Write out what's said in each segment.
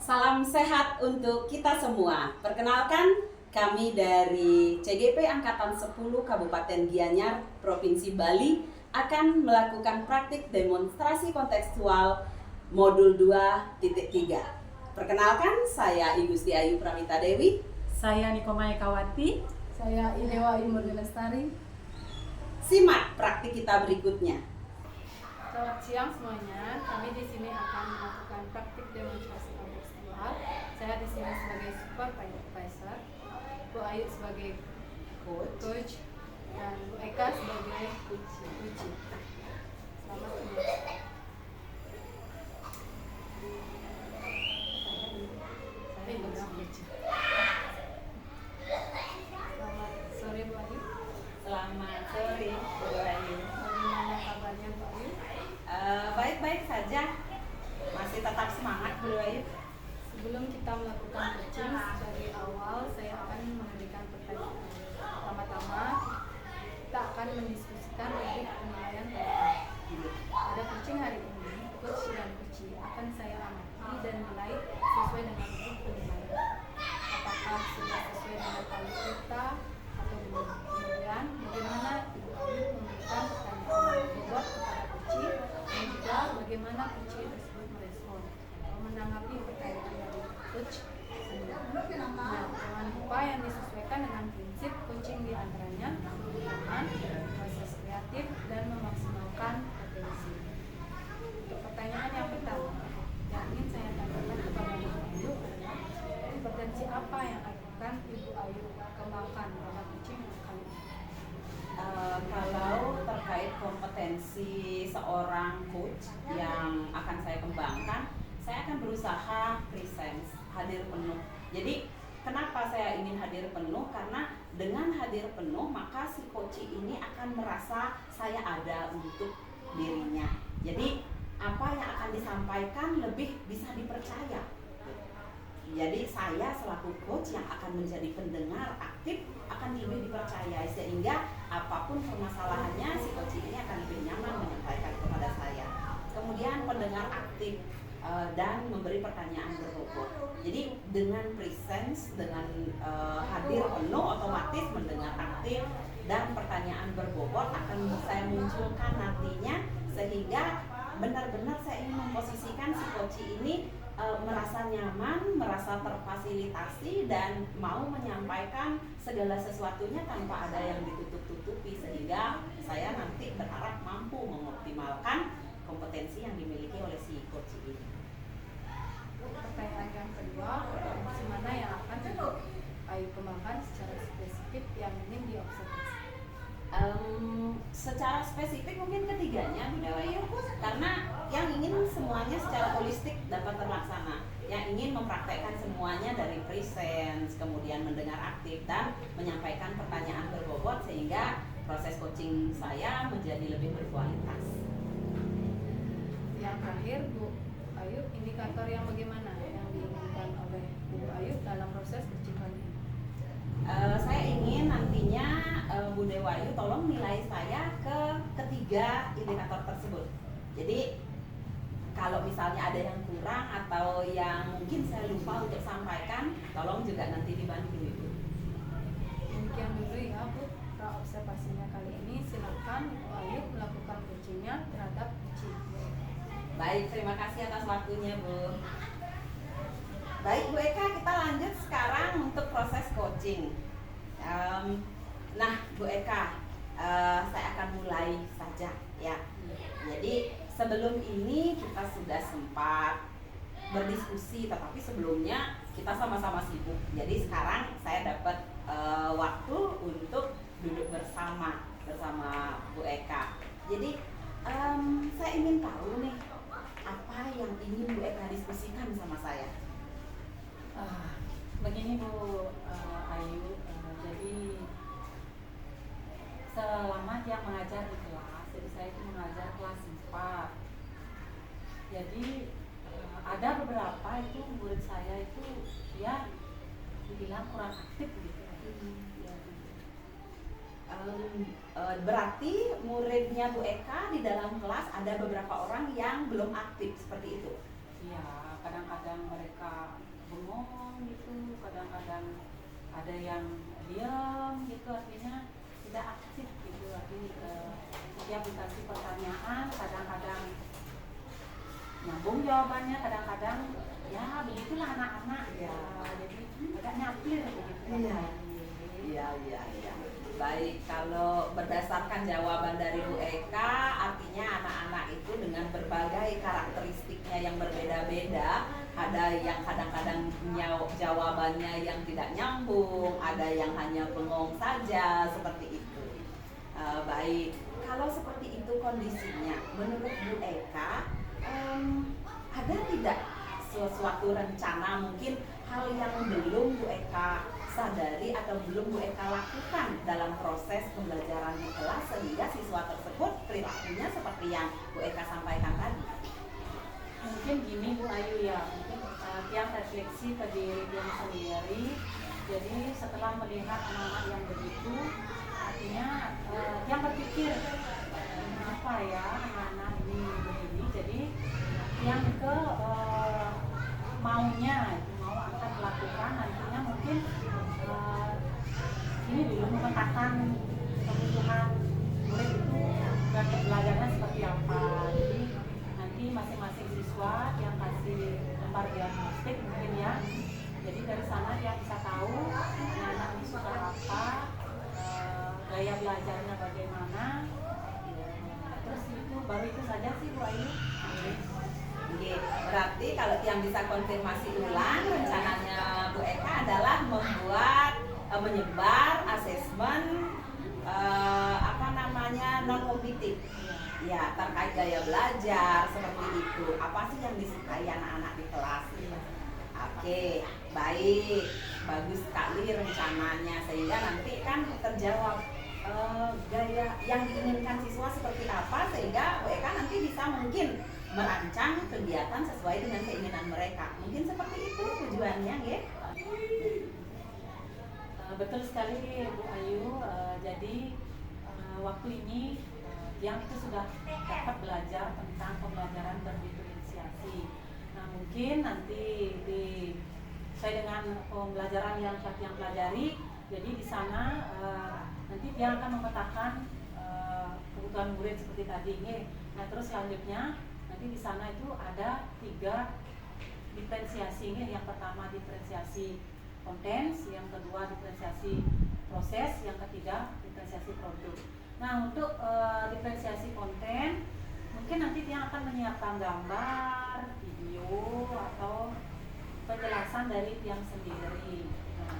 Salam sehat untuk kita semua. Perkenalkan, kami dari CGP Angkatan 10 Kabupaten Gianyar, Provinsi Bali akan melakukan praktik demonstrasi kontekstual modul 2.3. Perkenalkan, saya Ibu Gusti Ayu Pramita Dewi. Saya Nikoma Ekawati. Saya Idewa Imur Lestari. Simak praktik kita berikutnya. Selamat siang semuanya. Kami di sini akan melakukan praktik demonstrasi kontekstual. Saya di sini sebagai supervisor, Bu Ayu sebagai coach, dan Bu Eka sebagai coach. Selamat menonton. Selamat sore Bu Ayu. Selamat sore, Bu Ayu. Bagaimana kabarnya Bu Ayu? Baik-baik saja. Masih tetap semangat, Bu Ayu. Sebelum kita melakukan coaching, dari awal saya akan memberikan pertanyaan. Pertama-tama, kita akan mendiskusikan topik penilaian pada coaching hari ini. Coach dan coachee akan saya amati dan nilai sesuai dengan topik penilaian. Apakah sudah sesuai dengan alur kita atau belum? Kemudian, bagaimana Ibu Ayu memberikan pertanyaan bobot kepada coachee dan juga bagaimana coachee tersebut merespon atau menanggapi pertanyaan dari coach. Nah, jangan lupa yang disesuaikan dengan prinsip coaching diantaranya penggunaan, proses kreatif, dan memaksimalkan potensi. Untuk pertanyaan yang pertama, yang ingin saya tanyakan kepada Ibu Ayu adalah kompetensi apa yang akan Ibu Ayu kembangkan pada coaching kali ini? Kalau terkait kompetensi seorang coach yang akan saya kembangkan, saya akan berusaha presence, hadir penuh. Jadi kenapa saya ingin hadir penuh? Karena dengan hadir penuh maka si coach ini akan merasa saya ada untuk dirinya. Jadi apa yang akan disampaikan lebih bisa dipercaya. Jadi saya selaku coach yang akan menjadi pendengar aktif akan lebih dipercaya, sehingga apapun permasalahannya si coach ini akan lebih nyaman menyampaikan kepada saya. Kemudian pendengar aktif dan memberi pertanyaan berbobot. Jadi dengan presence, dengan hadir penuh, otomatis mendengar aktif dan pertanyaan berbobot akan saya munculkan nantinya, sehingga benar-benar saya ingin memposisikan si coach ini merasa nyaman, merasa terfasilitasi, dan mau menyampaikan segala sesuatunya tanpa ada yang ditutup-tutupi, sehingga saya nanti berharap mampu mengoptimalkan kompetensi yang dimiliki oleh si coach ini. Pertanyaan yang kedua, kompetensi mana yang akan Ibu Ayu kembangkan secara spesifik yang ingin diobservasi? Secara spesifik mungkin ketiganya, Bu Ayu, karena yang ingin semuanya secara holistik dapat terlaksana, yang ingin mempraktekkan semuanya dari presence, kemudian mendengar aktif dan menyampaikan pertanyaan berbobot, sehingga proses coaching saya menjadi lebih berkualitas. Yang terakhir, Bu Ayu, indikator yang bagaimana yang diinginkan oleh Bu Ayu dalam proses coaching kali ini? Saya ingin nantinya Bu Ayu tolong nilai saya ke ketiga indikator tersebut. Jadi kalau misalnya ada yang kurang atau yang mungkin saya lupa untuk sampaikan, tolong juga nanti dibantu Ibu. Demikian dulu ya Bu, observasinya kali ini. Silakan Bu Ayu melakukan coachingnya terhadap coaching. Baik, terima kasih atas waktunya, Bu. Baik, Bu Eka, kita lanjut sekarang untuk proses coaching. Nah, Bu Eka, saya akan mulai saja ya. Jadi sebelum ini kita sudah sempat berdiskusi, tetapi sebelumnya kita sama-sama sibuk. Jadi sekarang saya dapat waktu untuk duduk bersama Bu Eka. Jadi saya ingin tahu nih, apa yang ingin Bu Eka diskusikan sama saya? Begini Bu Ayu, jadi selama yang mengajar di kelas, jadi saya itu mengajar kelas 4. Jadi ada beberapa itu murid saya itu ya dibilang kurang aktif gitu. Berarti muridnya Bu Eka di dalam kelas ada beberapa orang yang belum aktif seperti itu? Iya, kadang-kadang mereka dan ada yang diam gitu, artinya tidak aktif gitu. Artinya setiap dikasih pertanyaan kadang-kadang nyambung jawabannya, kadang-kadang ya begitulah anak-anak ya, jadi agak nyaplir begitu. Iya. Baik, kalau berdasarkan jawaban dari Bu Eka, artinya anak-anak itu dengan berbagai karakteristiknya yang berbeda-beda, ada yang kadang-kadang jawabannya yang tidak nyambung, ada yang hanya bengong saja, seperti itu. Baik, kalau seperti itu kondisinya, menurut Bu Eka, ada tidak sesuatu rencana, mungkin hal yang belum Bu Eka sadari atau belum Bu Eka lakukan dalam proses pembelajaran di kelas sehingga siswa tersebut perilakunya seperti yang Bu Eka sampaikan tadi? Mungkin gini Bu Ayu ya, mungkin yang refleksi ke diri dia sendiri. Jadi setelah melihat anak-anak yang begitu, artinya yang berpikir apa ya anak-anak ini begini. Jadi yang ke maunya itu mau akan melakukan nantinya mungkin ini dulu memetakan kebutuhan murid itu dan belajarnya seperti apa. Jadi nanti masing-masing siswa yang kasih lembar diagnostik mungkin ya. Jadi dari sana dia bisa tahu anak-anak ini suka apa, gaya belajarnya bagaimana. Terus itu baru itu saja sih Bu Ayu. Oke, berarti kalau yang bisa konfirmasi ulang rencananya Bu Eka adalah membuat menyebar asesmen non kognitif ya terkait gaya belajar seperti itu. Apa sih yang disukai anak-anak di kelas? Oke, baik, bagus sekali rencananya sehingga nanti kan terjawab gaya yang diinginkan siswa seperti apa, sehingga Bu Eka nanti bisa mungkin merancang kegiatan sesuai dengan keinginan mereka. Mungkin seperti itu tujuannya, ya. Betul sekali Bu Ayu. Jadi waktu ini yang itu sudah dapat belajar tentang pembelajaran berdiferensiasi. Nah mungkin nanti sesuai dengan pembelajaran yang pelajari, jadi di sana nanti dia akan memetakan kebutuhan murid seperti tadi. Nah terus selanjutnya nanti di sana itu ada 3 diferensiasi. Yang pertama diferensiasi konten, yang kedua diferensiasi proses, yang ketiga diferensiasi produk. Nah untuk diferensiasi konten mungkin nanti dia akan menyiapkan gambar, video atau penjelasan dari tiang sendiri. Nah,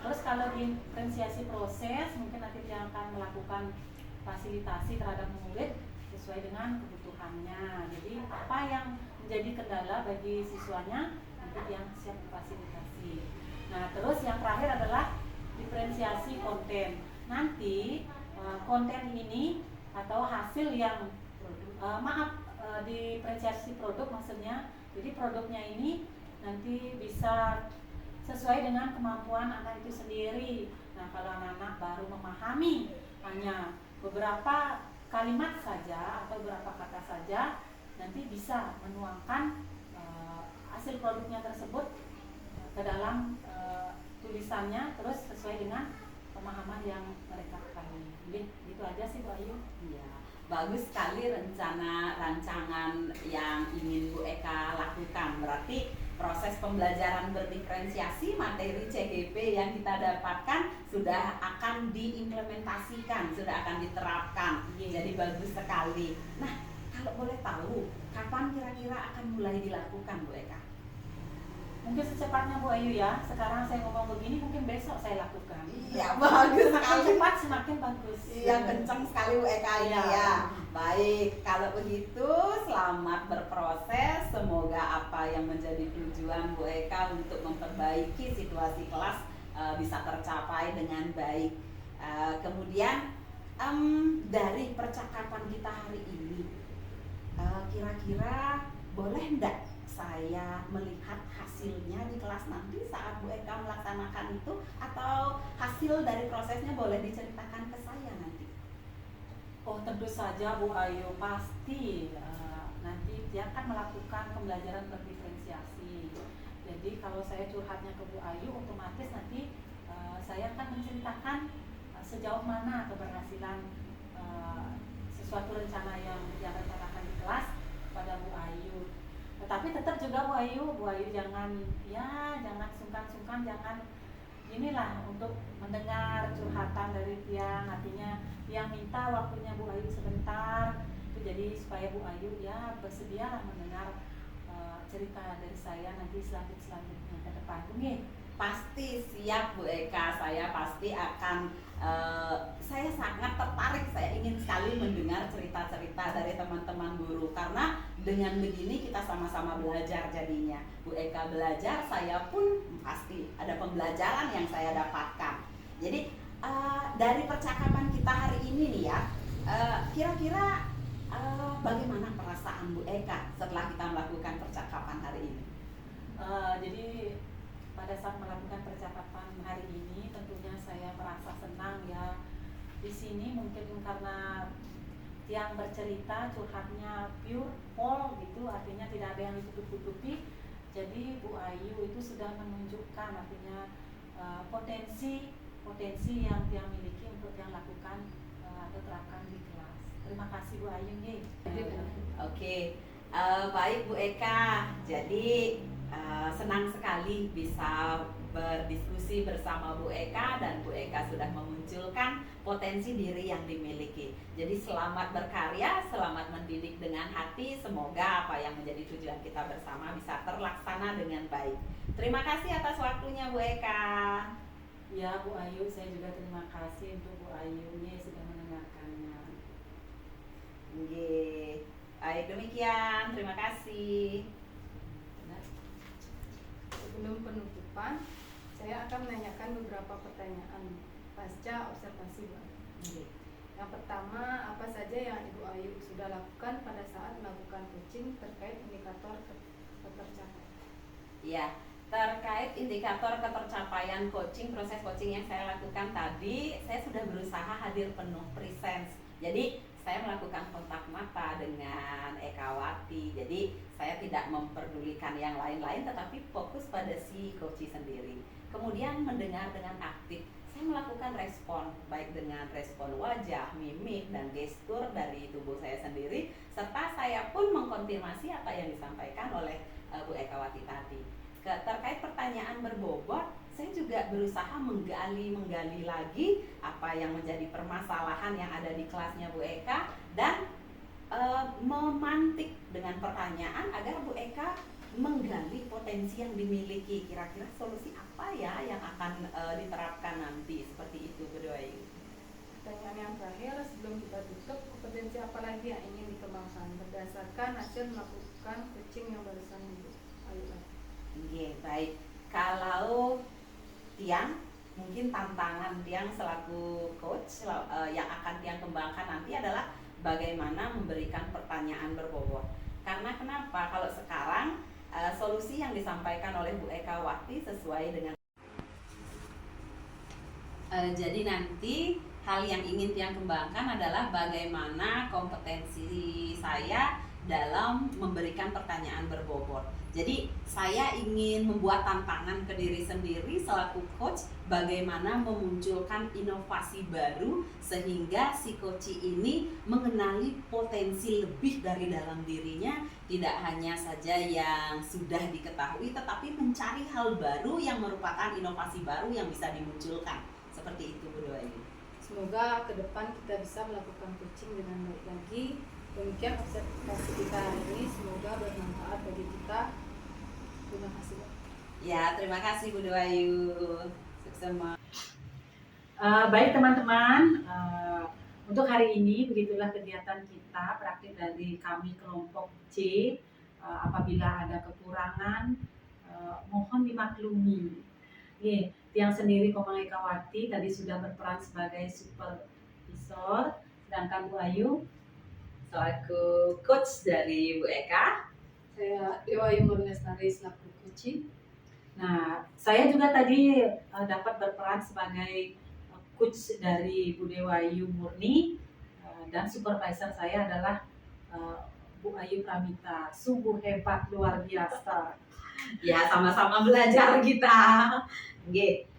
terus kalau diferensiasi proses mungkin nanti dia akan melakukan fasilitasi terhadap murid sesuai dengan kebutuhannya. Jadi apa yang menjadi kendala bagi siswanya nanti yang siap memfasilitasi. Nah terus yang terakhir adalah diferensiasi konten. Nanti konten ini atau hasil yang diferensiasi produk maksudnya. Jadi produknya ini nanti bisa sesuai dengan kemampuan anak itu sendiri. Nah kalau anak-anak baru memahami hanya beberapa kalimat saja atau beberapa kata saja, nanti bisa menuangkan hasil produknya tersebut ke dalam tulisannya terus sesuai dengan pemahaman yang mereka ketahui. Gitu aja sih Bu Ayu. Iya, bagus sekali rancangan yang ingin Bu Eka lakukan. Berarti proses pembelajaran berdiferensiasi materi CGP yang kita dapatkan sudah akan diimplementasikan, sudah akan diterapkan. Jadi bagus sekali. Nah, kalau boleh tahu, kapan kira-kira akan mulai dilakukan Bu Eka? Mungkin secepatnya Bu Ayu ya. Sekarang saya ngomong begini, mungkin besok saya lakukan. Ya bagus Semakin sekali. cepat semakin bagus. Iya, kencang sekali Bu Eka ini ya. Baik, kalau begitu selamat berproses. Semoga apa yang menjadi tujuan Bu Eka untuk memperbaiki situasi kelas bisa tercapai dengan baik. Kemudian dari percakapan kita hari ini, kira-kira boleh enggak saya melihat hasilnya di kelas nanti saat Bu Eka melaksanakan itu, atau hasil dari prosesnya boleh diceritakan ke saya nanti? Oh tentu saja Bu Ayu, pasti nanti dia akan melakukan pembelajaran berdiferensiasi. Jadi kalau saya saya curhatnya ke Bu Ayu, otomatis nanti saya akan menceritakan sejauh mana keberhasilan sesuatu rencana yang rencanakan di kelas pada Bu Ayu. Tetapi tetap juga Bu Ayu jangan sungkan-sungkan, jangan inilah untuk mendengar curhatan dari Tiang. Artinya Tiang minta waktunya Bu Ayu sebentar, itu jadi supaya Bu Ayu ya bersedia mendengar cerita dari saya nanti selanjutnya ke depan. Pasti siap Bu Eka, saya pasti akan saya sangat tertarik, saya ingin sekali mendengar cerita-cerita dari teman-teman guru, karena dengan begini kita sama-sama belajar jadinya. Bu Eka belajar, saya pun pasti ada pembelajaran yang saya dapatkan. Jadi dari percakapan kita hari ini nih ya, kira-kira bagaimana perasaan Bu Eka setelah kita melakukan percakapan hari ini? Jadi pada saat melakukan percakapan hari ini tentunya saya merasa senang ya. Di sini mungkin karena yang bercerita curhatnya pure, whole gitu, artinya tidak ada yang ditutup-tutupi. Jadi Bu Ayu itu sudah menunjukkan artinya potensi yang dia miliki untuk yang lakukan atau terapkan di kelas. Terima kasih Bu Ayu nih. Oke, baik Bu Eka. Jadi senang sekali bisa berdiskusi bersama Bu Eka, dan Bu Eka sudah memunculkan potensi diri yang dimiliki. Jadi selamat berkarya, selamat mendidik dengan hati. Semoga apa yang menjadi tujuan kita bersama bisa terlaksana dengan baik. Terima kasih atas waktunya Bu Eka. Ya Bu Ayu, saya juga terima kasih untuk Bu Ayu nih sudah mendengarkannya. Oke, baik demikian. Terima kasih. Sebelum penutupan, saya akan menanyakan beberapa pertanyaan pasca observasi Bu Ayu. Yang pertama, apa saja yang Ibu Ayu sudah lakukan pada saat melakukan coaching terkait indikator ketercapaian? Ya, terkait indikator ketercapaian coaching, proses coaching yang saya lakukan tadi, saya sudah berusaha hadir penuh presence. Jadi saya melakukan kontak mata dengan Ekawati. Jadi saya tidak memperdulikan yang lain-lain, tetapi fokus pada si coach sendiri. Kemudian mendengar dengan aktif. Saya melakukan respon, baik dengan respon wajah, mimik, dan gestur dari tubuh saya sendiri, serta saya pun mengkonfirmasi apa yang disampaikan oleh Bu Ekawati tadi. Terkait pertanyaan berbobot, saya juga berusaha menggali lagi apa yang menjadi permasalahan yang ada di kelasnya Bu Eka, dan memantik dengan pertanyaan agar Bu Eka menggali potensi yang dimiliki. Kira-kira solusi apa ya yang akan diterapkan nanti, seperti itu Bu Ayu. Pertanyaan yang terakhir sebelum kita tutup, kompetensi apa lagi yang ingin dikembangkan berdasarkan hasil melakukan coaching yang barusan Ibu Ayu lakukan? Oke, baik. Kalau Tiang, mungkin tantangan Tiang selaku coach yang akan Tiang kembangkan nanti adalah bagaimana memberikan pertanyaan berbobot. Karena kenapa? Kalau sekarang solusi yang disampaikan oleh Bu Ekawati sesuai dengan jadi nanti hal yang ingin Tiang kembangkan adalah bagaimana kompetensi saya dalam memberikan pertanyaan berbobot. Jadi saya ingin membuat tantangan ke diri sendiri selaku coach, bagaimana memunculkan inovasi baru sehingga si coach ini mengenali potensi lebih dari dalam dirinya, tidak hanya saja yang sudah diketahui, tetapi mencari hal baru yang merupakan inovasi baru yang bisa dimunculkan. Seperti itu Bu Ayu. Semoga ke depan kita bisa melakukan coaching dengan baik lagi. Demikian observasi kita hari ini, semoga bermanfaat bagi kita. Terima kasih Bu. Ya, terima kasih Bu Ayu. Sukses. Baik teman-teman, untuk hari ini begitulah kegiatan kita praktik dari kami kelompok C. Apabila ada kekurangan, mohon dimaklumi. Nih, Tiang sendiri Komang Ekawati tadi sudah berperan sebagai supervisor, sedangkan Bu Ayu selaku coach dari Bu Eka. Saya Dewa Ayu Lestari selaku coaching. Nah, saya juga tadi dapat berperan sebagai coach dari Bu Dewa Ayu Murni, dan supervisor saya adalah Bu Ayu Pramita. Sungguh hebat, luar biasa. Ya, sama-sama belajar kita. Oke.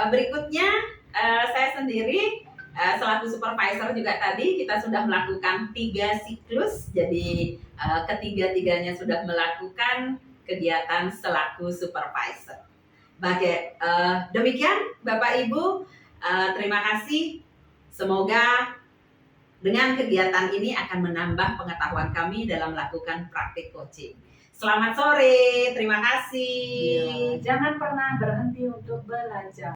Berikutnya saya sendiri selaku supervisor juga tadi kita sudah melakukan 3 siklus. Jadi ketiga-tiganya sudah melakukan kegiatan selaku supervisor. Demikian Bapak Ibu, terima kasih. Semoga dengan kegiatan ini akan menambah pengetahuan kami dalam melakukan praktik coaching. Selamat sore, terima kasih. Jangan pernah berhenti untuk belajar.